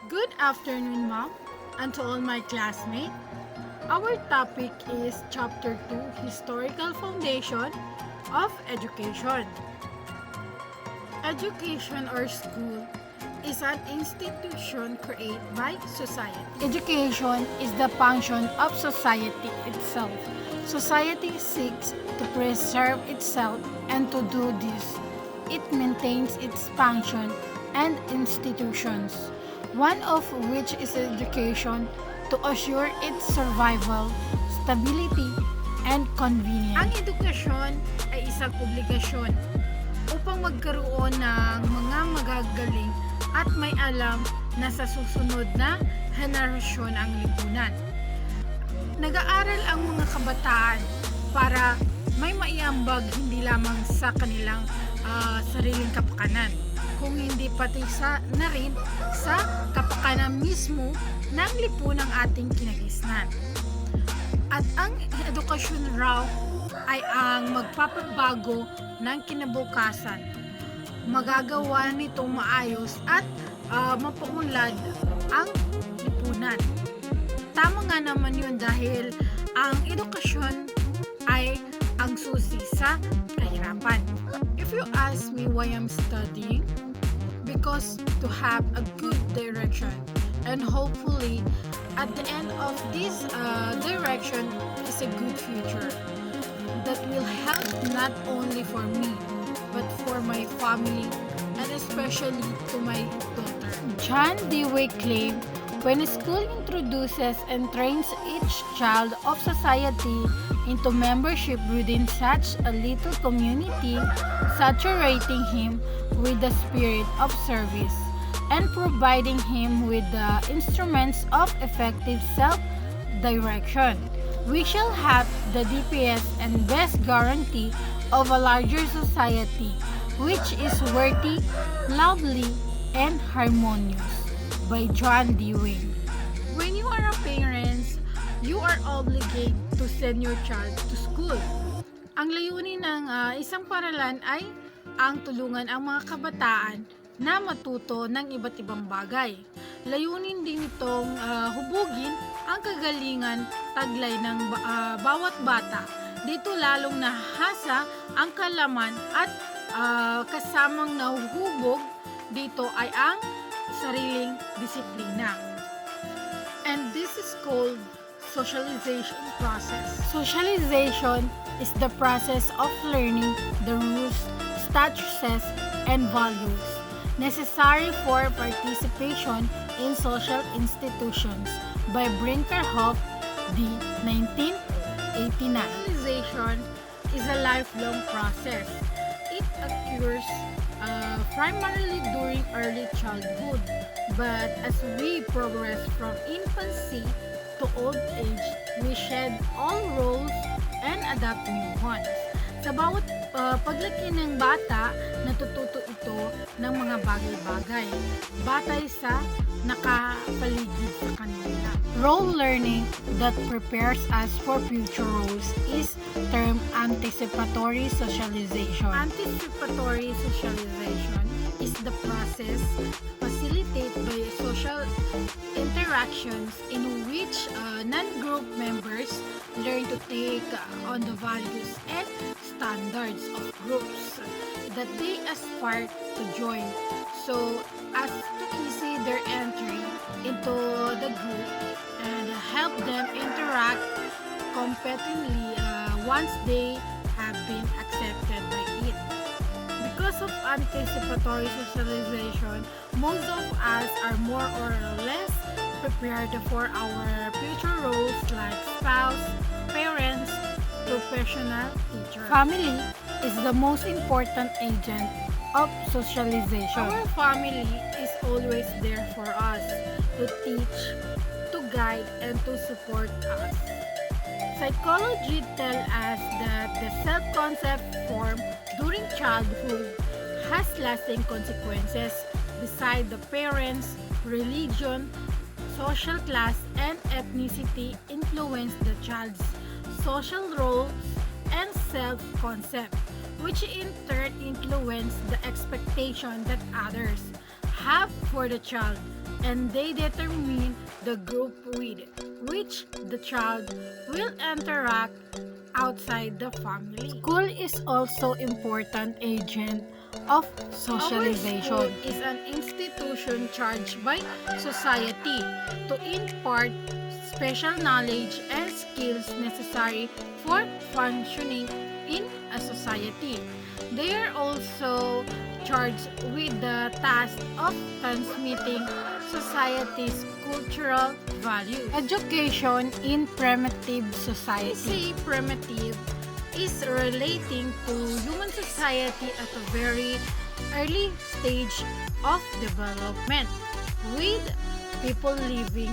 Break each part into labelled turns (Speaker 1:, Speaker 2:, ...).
Speaker 1: Good afternoon, ma'am, and to all my classmates. Our topic is Chapter 2, Historical Foundation of Education. Education or school is an institution created by society. Education is the function of society itself. Society seeks to preserve itself, and to do this, it maintains its function and institutions, one of which is education to assure its survival, stability, and convenience. Ang edukasyon ay isang obligasyon upang magkaroon ng mga magagaling at may alam na sa susunod na henerasyon ang lipunan. Nag-aaral ang mga kabataan para may maiambag hindi lamang sa kanilang sariling kapakanan, kung hindi pati na rin sa kapakanan mismo ng lipunang ating kinagisnan. At ang edukasyon raw ay ang magpapabago ng kinabukasan. Magagawa nitong maayos at mapaunlad ang lipunan. Tama nga naman yun dahil ang edukasyon ay ang susi sa kahirapan. If you ask me why I'm studying, because to have a good direction, and hopefully at the end of this direction is a good future that will help not only for me but for my family and especially to my daughter. John Dewey claimed, when a school introduces and trains each child of society into membership within such a little community, saturating him with the spirit of service, and providing him with the instruments of effective self-direction, we shall have the deepest and best guarantee of a larger society which is worthy, lovely, and harmonious. By John Dewey. When you are a parent, you are obligated to send your child to school. Ang layunin ng isang paralan ay ang tulungan ang mga kabataan na matuto ng iba't ibang bagay. Layunin din itong hubugin ang kagalingan taglay ng bawat bata. Dito lalong nahasa ang kalaman at kasamang nahuhubog dito ay ang sariling disiplina. And this is called socialization process. Socialization is the process of learning the rules, statutes, and values necessary for participation in social institutions by Brinkerhoff, D. 1989. Socialization is a lifelong process. It occurs primarily during early childhood, but as we progress from infancy to old age, we shed all roles and adapt new ones. Sa bawat paglaki ng bata, natututo ito ng mga bagay-bagay batay sa nakapaligid sa kanila. Role learning that prepares us for future roles is termed anticipatory socialization. Anticipatory socialization is the process facilitated by social interactions in which non-group members learn to take on the values and standards of groups that they aspire to join, so as to easy their entry into the group and help them interact competently once they have been accepted by it. Because of anticipatory socialization, most of us are more or less prepared for our future roles like spouse, parents, professional, teacher. Family is the most important agent of socialization. Our family is always there for us to teach, to guide, and to support us. Psychology tells us that the self-concept formed during childhood has lasting consequences beside the parents, religion, social class, and ethnicity influence the child's social roles and self-concept, which in turn influence the expectation that others have for the child and they determine the group with which the child will interact outside the family. School is also important agent of socialization. Our school is an institution charged by society to impart special knowledge and skills necessary for functioning in a society. They are also charged with the task of transmitting society's cultural values. Education in primitive society. See, primitive is relating to human society at a very early stage of development, with people living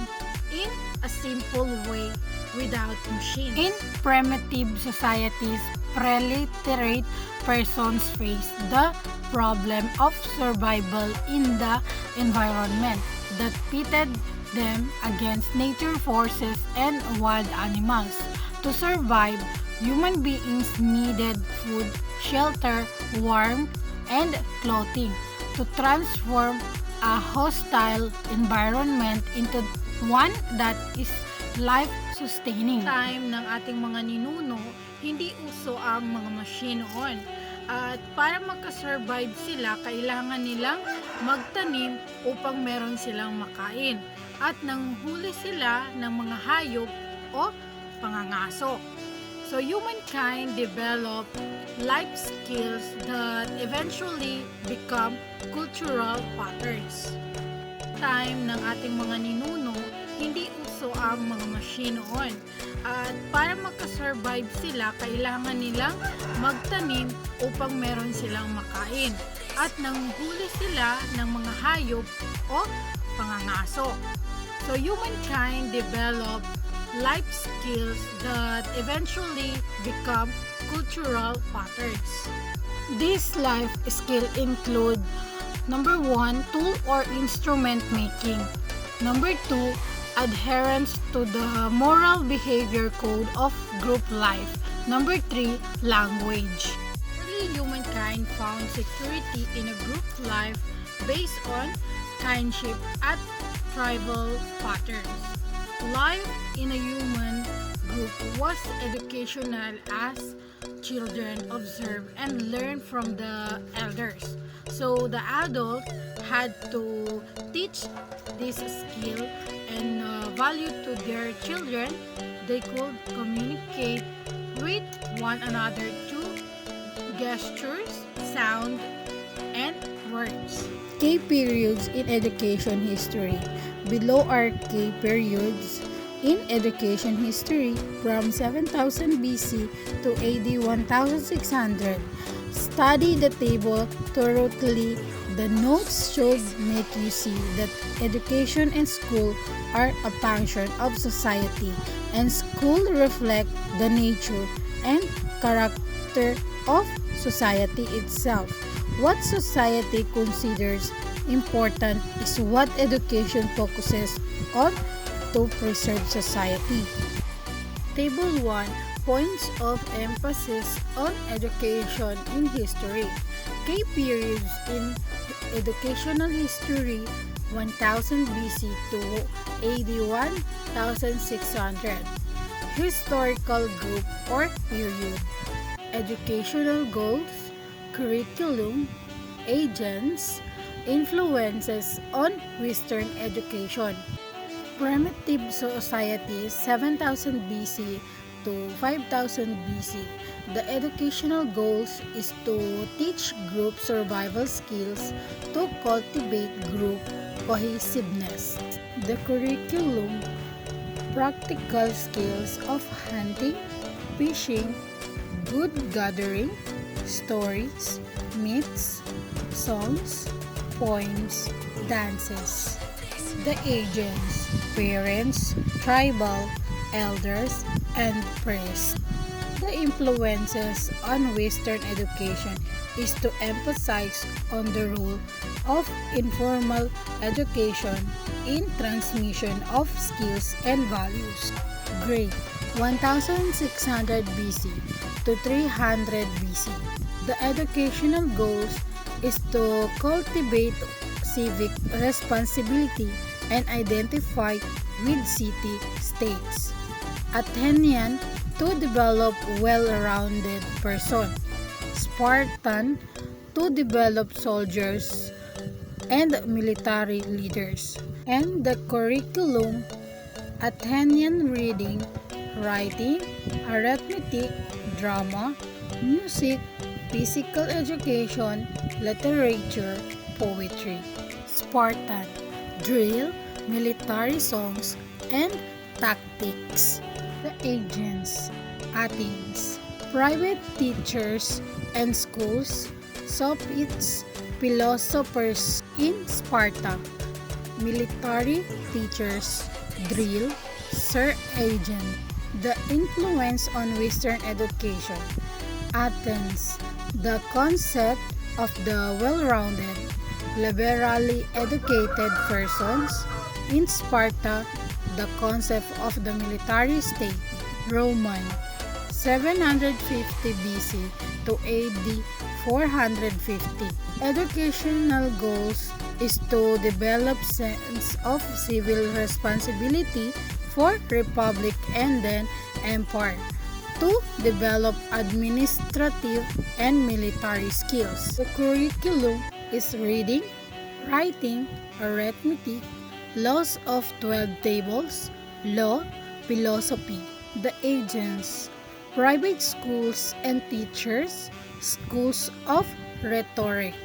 Speaker 1: in a simple way without machines. In primitive societies, preliterate persons face the problem of survival in the environment that pitted them against nature forces and wild animals. To survive, human beings needed food, shelter, warmth, and clothing. To transform a hostile environment into one that is life-sustaining. Time ng ating mga ninuno, hindi uso ang mga machine noon. At para magka-survive sila, kailangan nilang magtanim upang meron silang makain. At nanghuli sila ng mga hayop o pangangaso. So humankind developed life skills that eventually become cultural patterns. Time ng ating mga ninuno, hindi uso ang mga machine noon. At para magka-survive sila, kailangan nilang magtanim upang meron silang makain. At nanghuli sila ng mga hayop o pangangaso. So humankind developed life skills that eventually become cultural patterns. These life skills include: number 1, tool or instrument making. Number 2, adherence to the moral behavior code of group life. Number 3, language. Early humankind found security in a group life based on kinship and tribal patterns. Life in a human group was educational as children observe and learn from the elders. So the adult had to teach this skill and value to their children. They could communicate with one another through gestures, sound, and words. Key periods in education history. Below are key periods in education history from 7000 BC to AD 1600. Study the table thoroughly. The notes should make you see that education and school are a function of society, and school reflect the nature and character of society itself. What society considers important is what education focuses on to preserve society. Table 1. Points of emphasis on education in history. Key periods in educational history 1000 BC to AD 1600. Historical group or period. Educational goals, curriculum, agents, influences on Western education. Primitive societies 7000 BC to 5000 BC. The educational goals is to teach group survival skills to cultivate group cohesiveness. The curriculum, practical skills of hunting, fishing, good gathering, stories, myths, songs, poems, dances. The agents, parents, tribal, elders, and priests. The influences on Western education is to emphasize on the role of informal education in transmission of skills and values. Grade 1600 BC to 300 BC. The educational goals is to cultivate civic responsibility, and identify with city-states. Athenian, to develop well-rounded person. Spartan, to develop soldiers and military leaders. And the curriculum: Athenian reading, writing, arithmetic, drama, music, physical education, literature, poetry. Spartan, drill, military songs, and tactics. The Aegeans, Athens, private teachers and schools, Sophists, philosophers in Sparta, military teachers, drill, Sir Aegean. The influence on Western education: Athens, the concept of the well-rounded, liberally educated persons. In Sparta, the concept of the military state. Roman, 750 BC to AD 450. Educational goals is to develop sense of civil responsibility for republic and then empire, to develop administrative and military skills. The curriculum is reading, writing, arithmetic, laws of 12 tables, law, philosophy. The Aegeans, private schools and teachers, schools of rhetoric.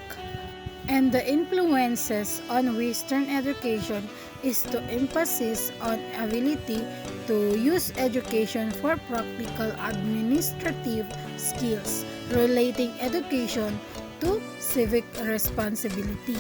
Speaker 1: And the influences on Western education is to emphasis on ability to use education for practical administrative skills, relating education to civic responsibility.